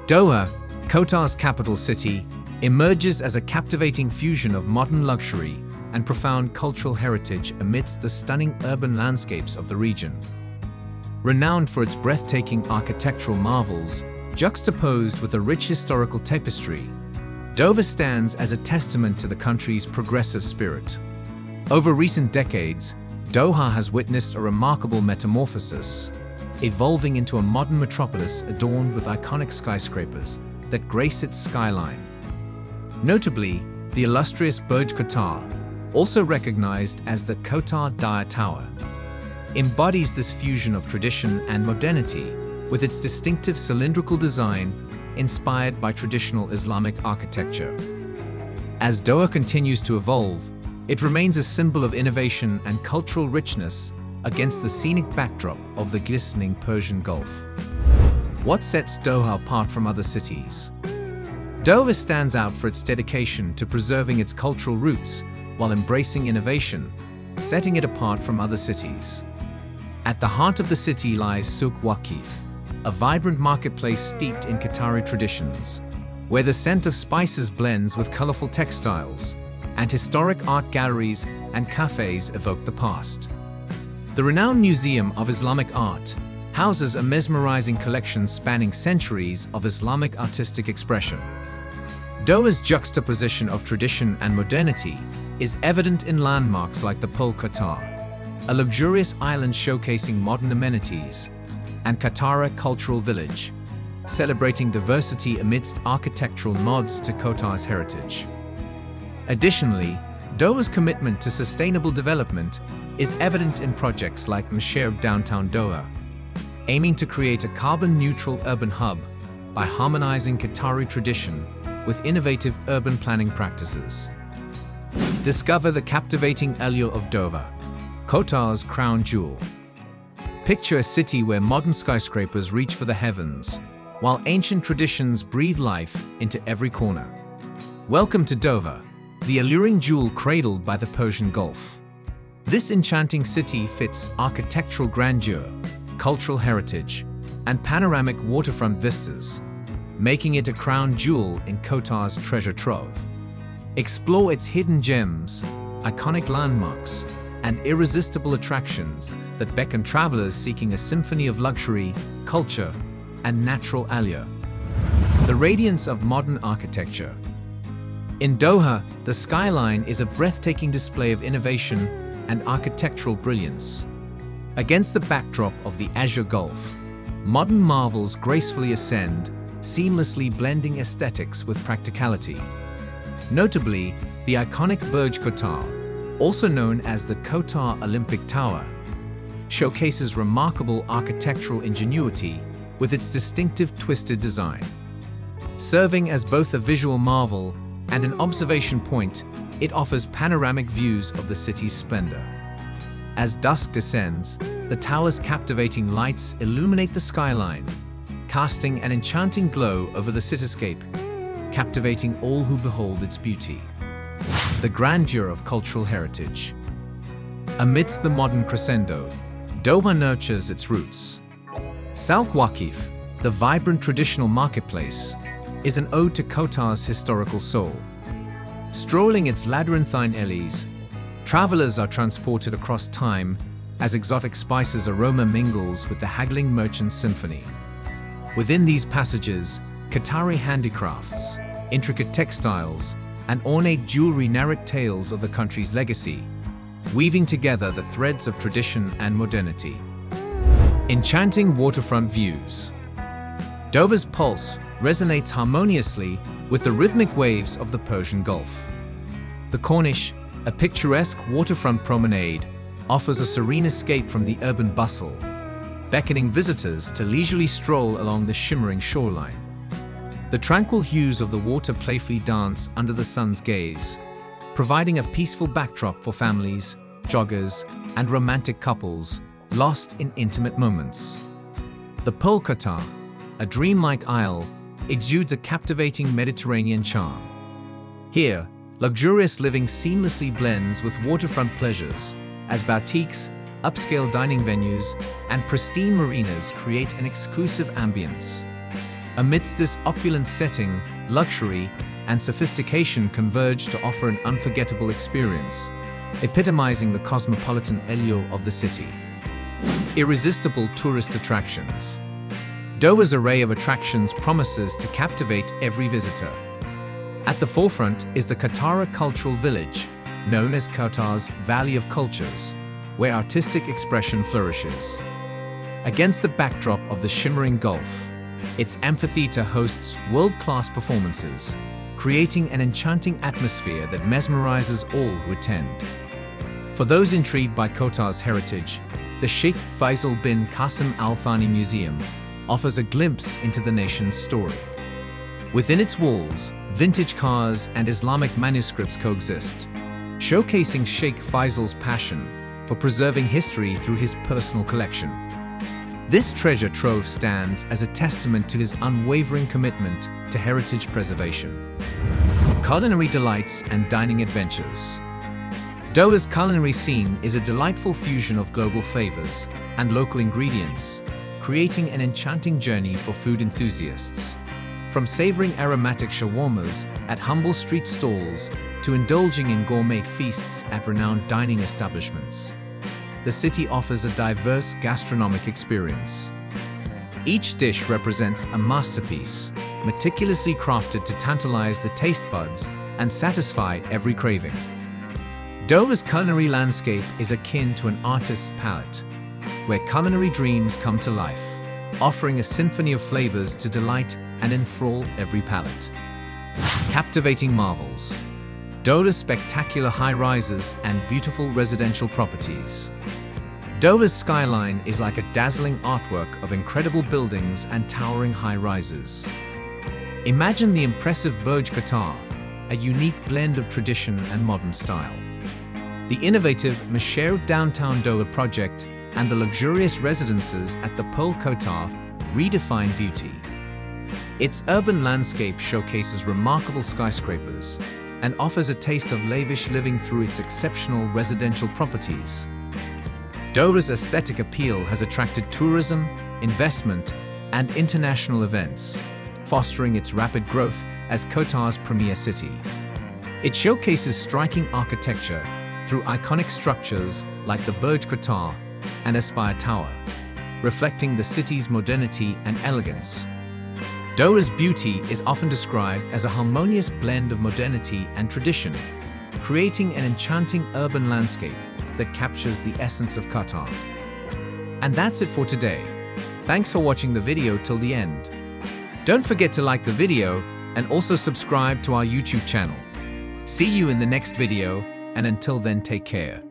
Doha, Qatar's capital city, emerges as a captivating fusion of modern luxury and profound cultural heritage amidst the stunning urban landscapes of the region. Renowned for its breathtaking architectural marvels, juxtaposed with a rich historical tapestry, Doha stands as a testament to the country's progressive spirit. Over recent decades, Doha has witnessed a remarkable metamorphosis, evolving into a modern metropolis adorned with iconic skyscrapers that grace its skyline. Notably, the illustrious Burj Qatar, also recognized as the Qatar Daya Tower, embodies this fusion of tradition and modernity with its distinctive cylindrical design inspired by traditional Islamic architecture. As Doha continues to evolve, it remains a symbol of innovation and cultural richness against the scenic backdrop of the glistening Persian Gulf. What sets Doha apart from other cities? Doha stands out for its dedication to preserving its cultural roots while embracing innovation, setting it apart from other cities. At the heart of the city lies Souk Waqif, a vibrant marketplace steeped in Qatari traditions, where the scent of spices blends with colorful textiles, and historic art galleries and cafes evoke the past. The renowned Museum of Islamic Art houses a mesmerizing collection spanning centuries of Islamic artistic expression. Doha's juxtaposition of tradition and modernity is evident in landmarks like the Pearl Qatar, a luxurious island showcasing modern amenities, and Qatar Cultural Village, celebrating diversity amidst architectural nods to Qatar's heritage. Additionally, Doha's commitment to sustainable development is evident in projects like Immerse Downtown Doha, aiming to create a carbon-neutral urban hub by harmonizing Qatari tradition with innovative urban planning practices. Discover the captivating allure of Doha, Qatar's crown jewel. Picture a city where modern skyscrapers reach for the heavens, while ancient traditions breathe life into every corner. Welcome to Doha, the alluring jewel cradled by the Persian Gulf. This enchanting city fits architectural grandeur, cultural heritage, and panoramic waterfront vistas, making it a crown jewel in Qatar's treasure trove. Explore its hidden gems, iconic landmarks, and irresistible attractions that beckon travelers seeking a symphony of luxury, culture, and natural allure. The radiance of modern architecture. In Doha, the skyline is a breathtaking display of innovation and architectural brilliance. Against the backdrop of the Azure Gulf, modern marvels gracefully ascend, seamlessly blending aesthetics with practicality. Notably, the iconic Burj Qatar, also known as the Qatar Olympic Tower, showcases remarkable architectural ingenuity with its distinctive twisted design. Serving as both a visual marvel and an observation point, it offers panoramic views of the city's splendor. As dusk descends, the tower's captivating lights illuminate the skyline, casting an enchanting glow over the cityscape, captivating all who behold its beauty. The grandeur of cultural heritage. Amidst the modern crescendo, Doha nurtures its roots. Souk Waqif, the vibrant traditional marketplace, is an ode to Qatar's historical soul. Strolling its labyrinthine alleys, travelers are transported across time as exotic spices aroma mingles with the haggling merchant's symphony. Within these passages, Qatari handicrafts, intricate textiles, and ornate jewelry narrate tales of the country's legacy, weaving together the threads of tradition and modernity. Enchanting waterfront views. Doha's pulse resonates harmoniously with the rhythmic waves of the Persian Gulf. The Corniche, a picturesque waterfront promenade, offers a serene escape from the urban bustle, beckoning visitors to leisurely stroll along the shimmering shoreline. The tranquil hues of the water playfully dance under the sun's gaze, providing a peaceful backdrop for families, joggers, and romantic couples lost in intimate moments. The Pearl Qatar, a dreamlike isle, exudes a captivating Mediterranean charm. Here, luxurious living seamlessly blends with waterfront pleasures, as boutiques, upscale dining venues, and pristine marinas create an exclusive ambience. Amidst this opulent setting, luxury and sophistication converge to offer an unforgettable experience, epitomizing the cosmopolitan allure of the city. Irresistible tourist attractions. Doha's array of attractions promises to captivate every visitor. At the forefront is the Qatar Cultural Village, known as Qatar's Valley of Cultures, where artistic expression flourishes. Against the backdrop of the shimmering Gulf, its amphitheater hosts world-class performances, creating an enchanting atmosphere that mesmerizes all who attend. For those intrigued by Qatar's heritage, the Sheikh Faisal bin Qasim Al Thani Museum offers a glimpse into the nation's story. Within its walls, vintage cars and Islamic manuscripts coexist, showcasing Sheikh Faisal's passion for preserving history through his personal collection. This treasure trove stands as a testament to his unwavering commitment to heritage preservation. Culinary delights and dining adventures. Doha's culinary scene is a delightful fusion of global flavors and local ingredients, creating an enchanting journey for food enthusiasts. From savoring aromatic shawarmas at humble street stalls to indulging in gourmet feasts at renowned dining establishments, the city offers a diverse gastronomic experience. Each dish represents a masterpiece, meticulously crafted to tantalize the taste buds and satisfy every craving. Doha's culinary landscape is akin to an artist's palette, where culinary dreams come to life, offering a symphony of flavors to delight and enthrall every palate. Captivating marvels. Doha's spectacular high-rises and beautiful residential properties. Doha's skyline is like a dazzling artwork of incredible buildings and towering high-rises. Imagine the impressive Burj Qatar, a unique blend of tradition and modern style. The innovative Mesher Downtown Doha project and the luxurious residences at the Pearl Qatar redefine beauty. Its urban landscape showcases remarkable skyscrapers and offers a taste of lavish living through its exceptional residential properties. Doha's aesthetic appeal has attracted tourism, investment, and international events, fostering its rapid growth as Qatar's premier city. It showcases striking architecture through iconic structures like the Burj Qatar and Aspire Tower, reflecting the city's modernity and elegance. Doha's beauty is often described as a harmonious blend of modernity and tradition, creating an enchanting urban landscape that captures the essence of Qatar. And that's it for today. Thanks for watching the video till the end. Don't forget to like the video and also subscribe to our YouTube channel. See you in the next video, and until then, take care.